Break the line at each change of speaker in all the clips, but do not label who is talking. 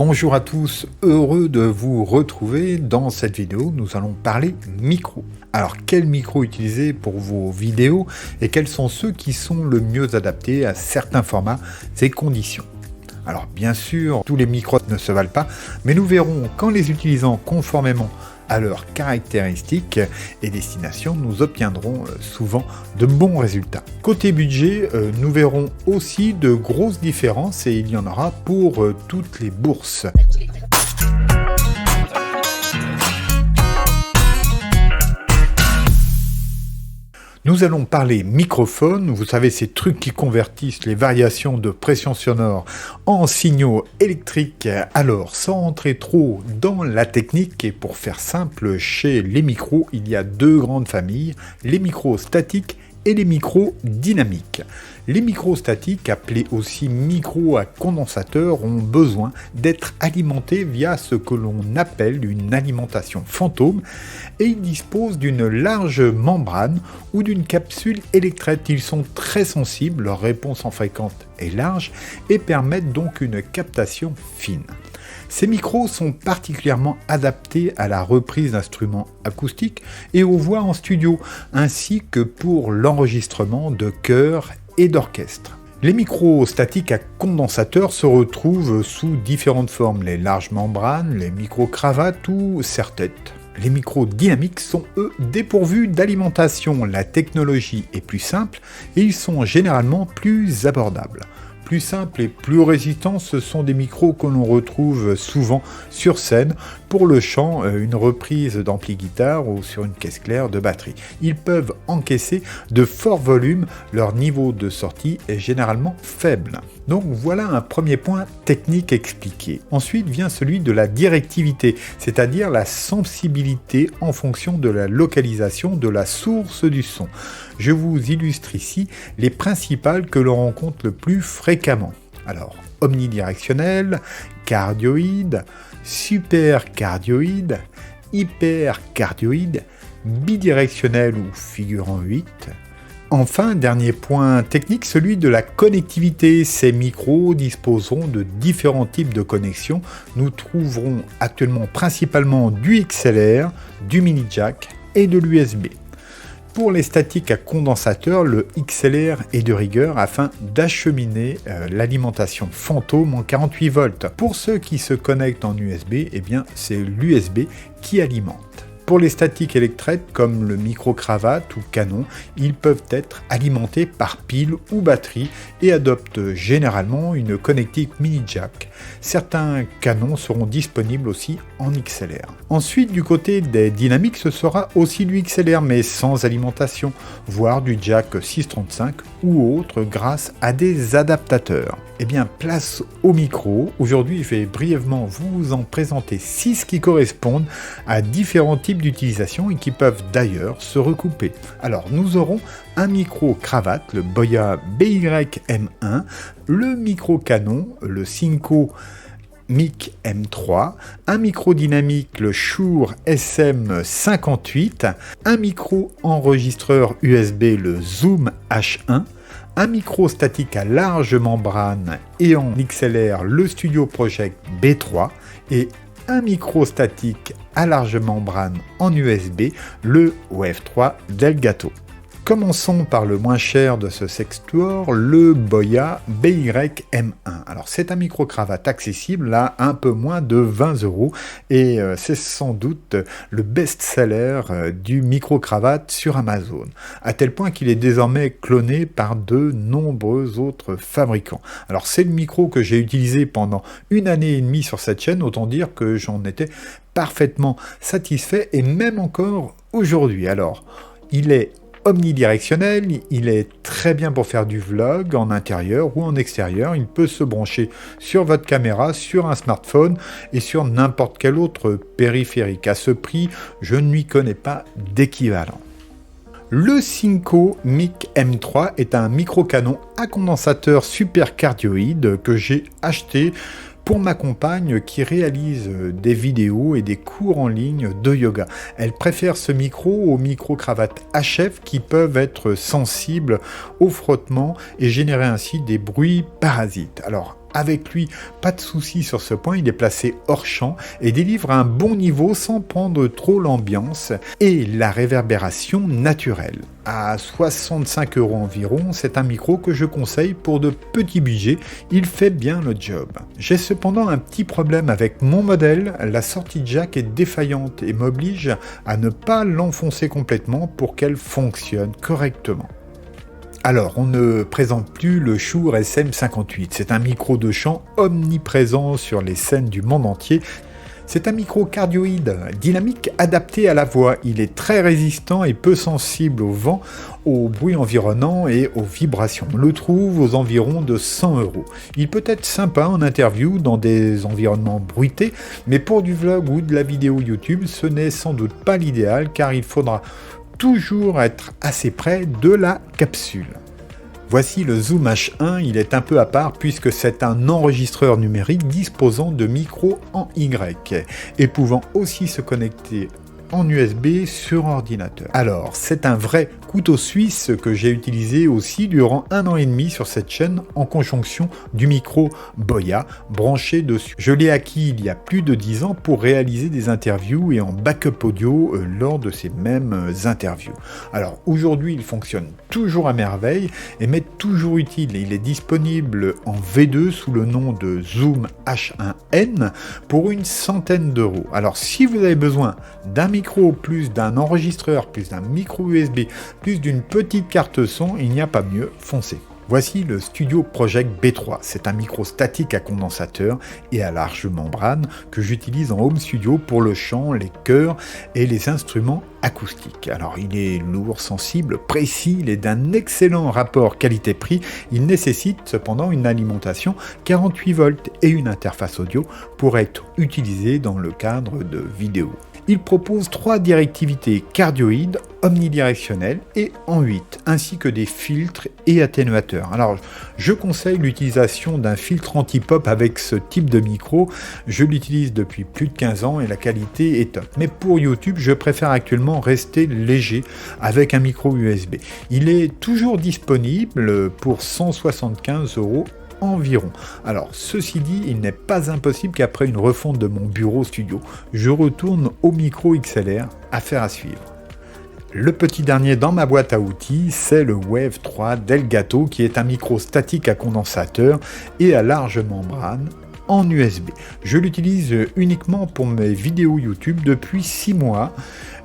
Bonjour à tous, heureux de vous retrouver. Dans cette vidéo, nous allons parler micro. Alors, quel micro utiliser pour vos vidéos et quels sont ceux qui sont le mieux adaptés à certains formats et conditions? Alors, bien sûr, tous les micros ne se valent pas, mais nous verrons qu'en les utilisant conformément à leurs caractéristiques et destinations, nous obtiendrons souvent de bons résultats. Côté budget, nous verrons aussi de grosses différences et il y en aura pour toutes les bourses. Nous allons parler microphone, vous savez ces trucs qui convertissent les variations de pression sonore en signaux électriques. Alors sans entrer trop dans la technique et pour faire simple, chez les micros il y a deux grandes familles, les micros statiques et les micros dynamiques. Les micros statiques, appelés aussi micros à condensateur, ont besoin d'être alimentés via ce que l'on appelle une alimentation fantôme et ils disposent d'une large membrane ou d'une capsule électrète. Ils sont très sensibles, leur réponse en fréquence est large et permettent donc une captation fine. Ces micros sont particulièrement adaptés à la reprise d'instruments acoustiques et aux voix en studio, ainsi que pour l'enregistrement de chœurs et d'orchestre. Les micros statiques à condensateur se retrouvent sous différentes formes, les larges membranes, les micro-cravates ou serre-têtes. Les micros dynamiques sont, eux, dépourvus d'alimentation. La technologie est plus simple et ils sont généralement plus abordables. Plus simples et plus résistants, ce sont des micros que l'on retrouve souvent sur scène pour le chant, une reprise d'ampli guitare ou sur une caisse claire de batterie. Ils peuvent encaisser de forts volumes, leur niveau de sortie est généralement faible. Donc voilà un premier point technique expliqué. Ensuite vient celui de la directivité, c'est-à-dire la sensibilité en fonction de la localisation de la source du son. Je vous illustre ici les principales que l'on rencontre le plus fréquemment. Alors, omnidirectionnel, cardioïde, supercardioïde, hypercardioïde, bidirectionnel ou figurant 8. Enfin, dernier point technique, celui de la connectivité. Ces micros disposeront de différents types de connexions. Nous trouverons actuellement principalement du XLR, du mini jack et de l'USB. Pour les statiques à condensateur, le XLR est de rigueur afin d'acheminer l'alimentation fantôme en 48 volts. Pour ceux qui se connectent en USB, eh bien, c'est l'USB qui alimente. Pour les statiques électriques comme le micro-cravate ou canon, ils peuvent être alimentés par pile ou batterie et adoptent généralement une connectique mini jack. Certains canons seront disponibles aussi en XLR. Ensuite, du côté des dynamiques, ce sera aussi du XLR mais sans alimentation, voire du jack 635 ou autre grâce à des adaptateurs. Eh bien, place au micro. Aujourd'hui, je vais brièvement vous en présenter 6 qui correspondent à différents types d'utilisation et qui peuvent d'ailleurs se recouper. Alors, nous aurons un micro-cravate, le Boya BY-M1, le micro-canon, le Synco Mic M3, un micro dynamique, le Shure SM58, un micro-enregistreur USB, le Zoom H1, un micro statique à large membrane et en XLR, le Studio Project B3, et un micro statique à large membrane en USB, le WF3 d'Elgato. Commençons par le moins cher de ce sextoir, le Boya BY-M1. Alors c'est un micro-cravate accessible à un peu moins de 20 € et c'est sans doute le best-seller du micro-cravate sur Amazon, à tel point qu'il est désormais cloné par de nombreux autres fabricants. Alors c'est le micro que j'ai utilisé pendant 1 année et demie sur cette chaîne, autant dire que j'en étais parfaitement satisfait et même encore aujourd'hui. Alors il est omnidirectionnel, il est très bien pour faire du vlog en intérieur ou en extérieur. Il peut se brancher sur votre caméra, sur un smartphone et sur n'importe quel autre périphérique. À ce prix, je ne lui connais pas d'équivalent. Le Synco Mic M3 est un micro-canon à condensateur supercardioïde que j'ai acheté pour ma compagne qui réalise des vidéos et des cours en ligne de yoga. Elle préfère ce micro aux micro-cravates HF qui peuvent être sensibles au frottement et générer ainsi des bruits parasites. Alors, avec lui, pas de souci sur ce point, il est placé hors champ et délivre un bon niveau sans prendre trop l'ambiance et la réverbération naturelle. À 65 € environ, c'est un micro que je conseille pour de petits budgets, il fait bien le job. J'ai cependant un petit problème avec mon modèle, la sortie jack est défaillante et m'oblige à ne pas l'enfoncer complètement pour qu'elle fonctionne correctement. Alors, on ne présente plus le Shure SM58. C'est un micro de chant omniprésent sur les scènes du monde entier. C'est un micro cardioïde, dynamique, adapté à la voix. Il est très résistant et peu sensible au vent, au bruit environnant et aux vibrations. On le trouve aux environs de 100 €. Il peut être sympa en interview dans des environnements bruités, mais pour du vlog ou de la vidéo YouTube, ce n'est sans doute pas l'idéal car il faudra toujours être assez près de la capsule. Voici le Zoom H1, il est un peu à part puisque c'est un enregistreur numérique disposant de micros en Y et pouvant aussi se connecter en USB sur ordinateur. Alors, c'est un vrai couteau suisse que j'ai utilisé aussi durant 1 an et demi sur cette chaîne en conjonction du micro Boya branché dessus. Je l'ai acquis il y a plus de 10 ans pour réaliser des interviews et en backup audio lors de ces mêmes interviews. Alors, aujourd'hui, il fonctionne toujours à merveille et m'est toujours utile. Il est disponible en V2 sous le nom de Zoom H1N pour une centaine d'euros. Alors, si vous avez besoin d'un micro, plus d'un enregistreur, plus d'un micro USB, plus d'une petite carte son, il n'y a pas mieux, foncez. Voici le Studio Project B3. C'est un micro statique à condensateur et à large membrane que j'utilise en home studio pour le chant, les chœurs et les instruments acoustiques. Alors il est lourd, sensible, précis, il est d'un excellent rapport qualité-prix. Il nécessite cependant une alimentation 48 volts et une interface audio pour être utilisé dans le cadre de vidéos. Il propose 3 directivités cardioïdes, omnidirectionnelles et en 8, ainsi que des filtres et atténuateurs. Alors, je conseille l'utilisation d'un filtre anti-pop avec ce type de micro. Je l'utilise depuis plus de 15 ans et la qualité est top. Mais pour YouTube, je préfère actuellement rester léger avec un micro USB. Il est toujours disponible pour 175 € environ. Alors, ceci dit, il n'est pas impossible qu'après une refonte de mon bureau studio, je retourne au micro XLR, affaire à suivre. Le petit dernier dans ma boîte à outils, c'est le Wave 3 d'Elgato, qui est un micro statique à condensateur et à large membrane en USB. Je l'utilise uniquement pour mes vidéos YouTube depuis 6 mois.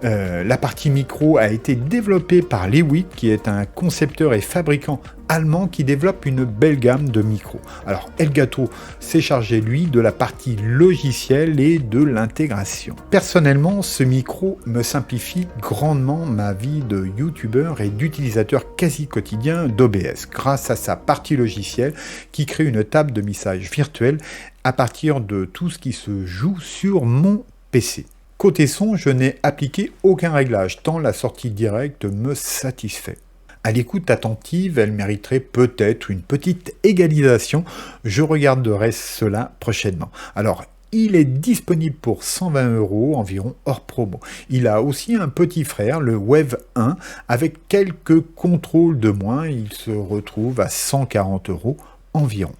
La partie micro a été développée par Lewitt, qui est un concepteur et fabricant allemand qui développe une belle gamme de micros. Alors Elgato s'est chargé lui de la partie logicielle et de l'intégration. Personnellement, ce micro me simplifie grandement ma vie de youtubeur et d'utilisateur quasi quotidien d'OBS grâce à sa partie logicielle qui crée une table de mixage virtuelle à partir de tout ce qui se joue sur mon PC. Côté son, je n'ai appliqué aucun réglage, tant la sortie directe me satisfait. À l'écoute attentive, elle mériterait peut-être une petite égalisation. Je regarderai cela prochainement. Alors, il est disponible pour 120 € environ hors promo. Il a aussi un petit frère, le Wave 1, avec quelques contrôles de moins. Il se retrouve à 140 € environ.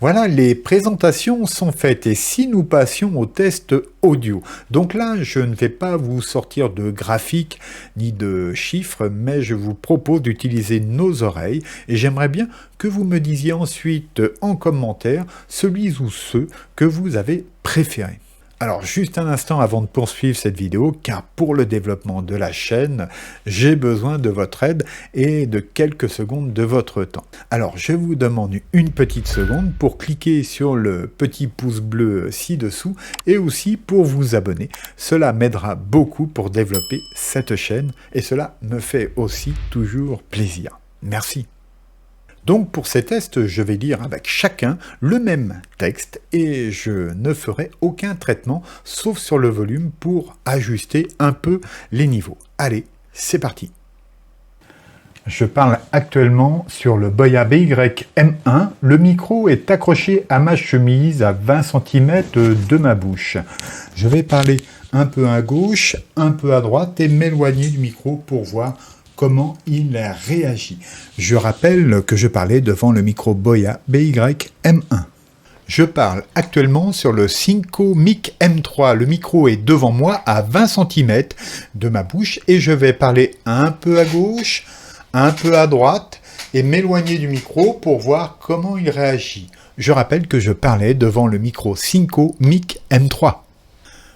Voilà, les présentations sont faites et si nous passions au test audio. Donc là, je ne vais pas vous sortir de graphiques ni de chiffres, mais je vous propose d'utiliser nos oreilles et j'aimerais bien que vous me disiez ensuite en commentaire celui ou ceux que vous avez préférés. Alors juste un instant avant de poursuivre cette vidéo, car pour le développement de la chaîne, j'ai besoin de votre aide et de quelques secondes de votre temps. Alors je vous demande une petite seconde pour cliquer sur le petit pouce bleu ci-dessous et aussi pour vous abonner. Cela m'aidera beaucoup pour développer cette chaîne et cela me fait aussi toujours plaisir. Merci. Donc pour ces tests, je vais lire avec chacun le même texte et je ne ferai aucun traitement sauf sur le volume pour ajuster un peu les niveaux. Allez, c'est parti. Je parle actuellement sur le Boya BY-M1. Le micro est accroché à ma chemise à 20 cm de ma bouche. Je vais parler un peu à gauche, un peu à droite et m'éloigner du micro pour voir comment il réagit. Je rappelle que je parlais devant le micro Boya BY-M1. Je parle actuellement sur le Synco Mic M3. Le micro est devant moi à 20 cm de ma bouche et je vais parler un peu à gauche, un peu à droite et m'éloigner du micro pour voir comment il réagit. Je rappelle que je parlais devant le micro Synco Mic M3.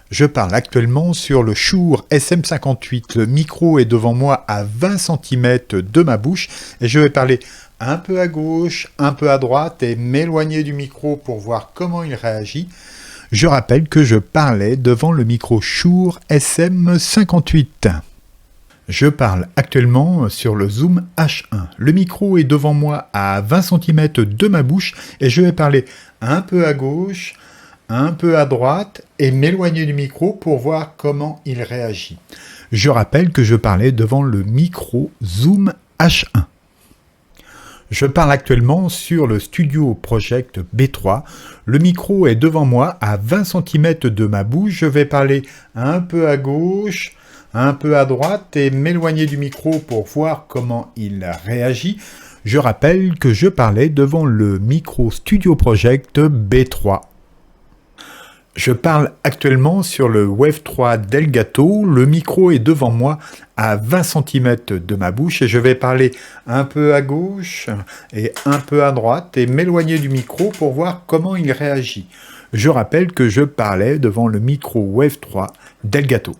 Je parle actuellement sur le Shure SM58. Le micro est devant moi à 20 cm de ma bouche et je vais parler un peu à gauche, un peu à droite et m'éloigner du micro pour voir comment il réagit. Je rappelle que je parlais devant le micro Shure SM58. Je parle actuellement sur le Zoom H1. Le micro est devant moi à 20 cm de ma bouche et je vais parler un peu à gauche, un peu à droite et m'éloigner du micro pour voir comment il réagit. Je rappelle que je parlais devant le micro Zoom H1. Je parle actuellement sur le Studio Project B3. Le micro est devant moi à 20 cm de ma bouche. Je vais parler un peu à gauche, un peu à droite et m'éloigner du micro pour voir comment il réagit. Je rappelle que je parlais devant le micro Studio Project B3. Je parle actuellement sur le Wave 3 d'Elgato. Le micro est devant moi à 20 cm de ma bouche et je vais parler un peu à gauche et un peu à droite et m'éloigner du micro pour voir comment il réagit. Je rappelle que je parlais devant le micro Wave 3 d'Elgato.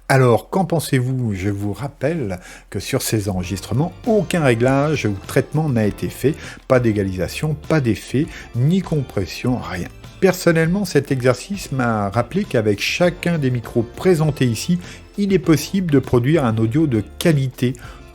Alors, qu'en pensez-vous? Je vous rappelle que sur ces enregistrements, aucun réglage ou traitement n'a été fait. Pas d'égalisation, pas d'effet, ni compression, rien. Personnellement, cet exercice m'a rappelé qu'avec chacun des micros présentés ici, il est possible de produire un audio de qualité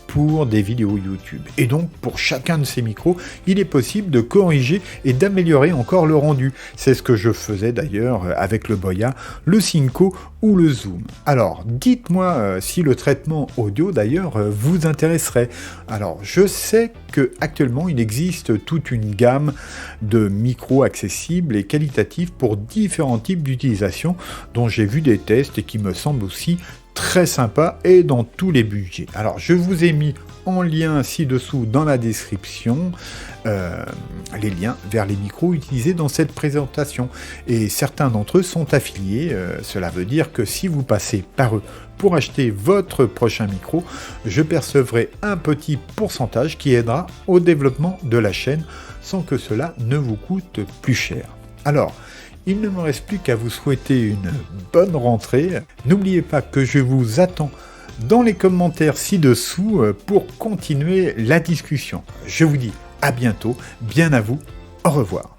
pour des vidéos YouTube. Et donc, pour chacun de ces micros, il est possible de corriger et d'améliorer encore le rendu. C'est ce que je faisais d'ailleurs avec le Boya, le Synco ou le Zoom. Alors, dites-moi si le traitement audio d'ailleurs vous intéresserait. Alors, je sais qu'actuellement, il existe toute une gamme de micros accessibles et qualitatifs pour différents types d'utilisation, dont j'ai vu des tests et qui me semblent aussi très sympa et dans tous les budgets. Alors je vous ai mis en lien ci-dessous dans la description les liens vers les micros utilisés dans cette présentation et certains d'entre eux sont affiliés. Cela veut dire que si vous passez par eux pour acheter votre prochain micro, je percevrai un petit pourcentage qui aidera au développement de la chaîne sans que cela ne vous coûte plus cher. Alors, il ne me reste plus qu'à vous souhaiter une bonne rentrée. N'oubliez pas que je vous attends dans les commentaires ci-dessous pour continuer la discussion. Je vous dis à bientôt, bien à vous, au revoir.